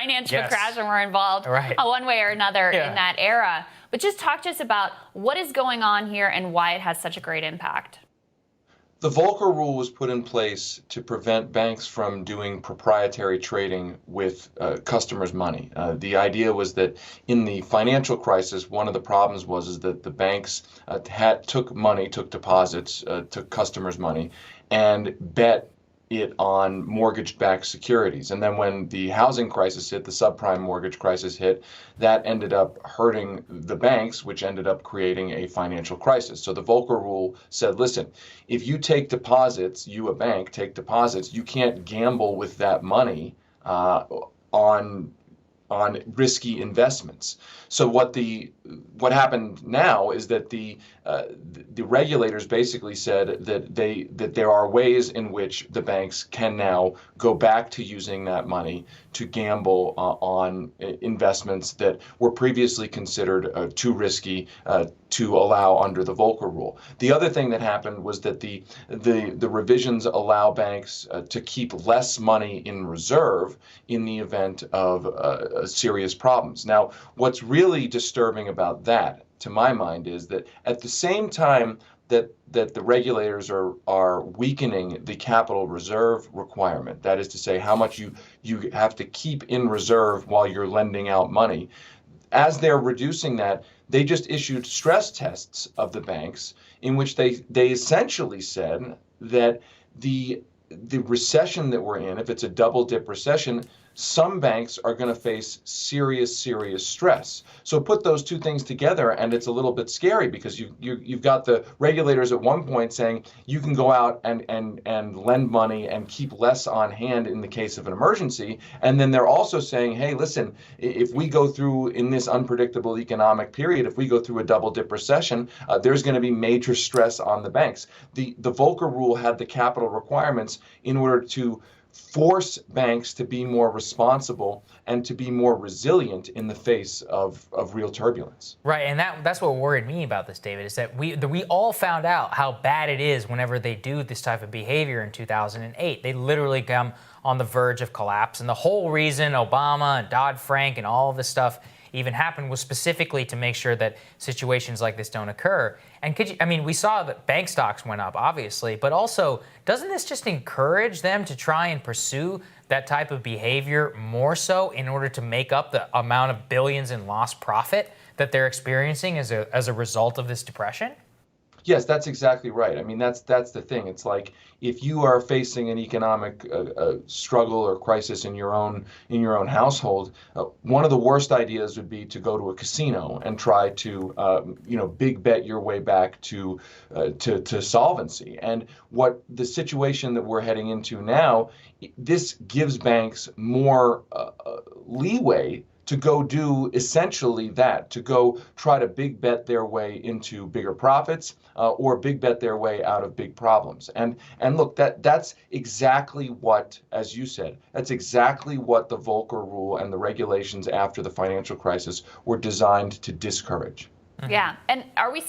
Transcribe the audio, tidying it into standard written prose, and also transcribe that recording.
financial crash and were involved one way or another in that era. But just talk to us about what is going on here and why it has such a great impact. The Volcker Rule was put in place to prevent banks from doing proprietary trading with customers' money. The idea was that in the financial crisis, one of the problems was that the banks took deposits, took customers' money, and bet it on mortgage-backed securities. And then when the housing crisis hit, the subprime mortgage crisis hit, that ended up hurting the banks, which ended up creating a financial crisis. So the Volcker Rule said, listen, if you take deposits, you, a bank, take deposits, you can't gamble with that money on risky investments. So what happened now is that the regulators basically said that there are ways in which the banks can now go back to using that money to gamble on investments that were previously considered too risky to allow under the Volcker Rule. The other thing that happened was that the revisions allow banks to keep less money in reserve in the event of serious problems. Now, what's really disturbing about that, to my mind, is that at the same time that the regulators are weakening the capital reserve requirement, that is to say, how much you have to keep in reserve while you're lending out money, as they're reducing that, they just issued stress tests of the banks in which they essentially said that the recession that we're in, if it's a double dip recession, some banks are going to face serious stress. So put those two things together, and it's a little bit scary because you've got the regulators at one point saying you can go out and lend money and keep less on hand in the case of an emergency, and then they're also saying, hey, listen, if we go through in this unpredictable economic period, if we go through a double dip recession, there's going to be major stress on the banks. The Volcker Rule had the capital requirements in order to force banks to be more responsible and to be more resilient in the face of real turbulence. Right, and that's what worried me about this, David, is that we all found out how bad it is whenever they do this type of behavior in 2008. They literally come on the verge of collapse, and the whole reason Obama and Dodd-Frank and all of this stuff even happened was specifically to make sure that situations like this don't occur. And we saw that bank stocks went up, obviously, but also, doesn't this just encourage them to try and pursue that type of behavior more so in order to make up the amount of billions in lost profit that they're experiencing as a result of this depression? Yes, that's exactly right. I mean, that's the thing. It's like if you are facing an economic struggle or crisis in your own household, one of the worst ideas would be to go to a casino and try to big bet your way back to solvency. And what the situation that we're heading into now, this gives banks more leeway to go do essentially that, to go try to big bet their way into bigger profits or big bet their way out of big problems. And look, that's exactly what, as you said, that's exactly what the Volcker Rule and the regulations after the financial crisis were designed to discourage. Yeah, and are we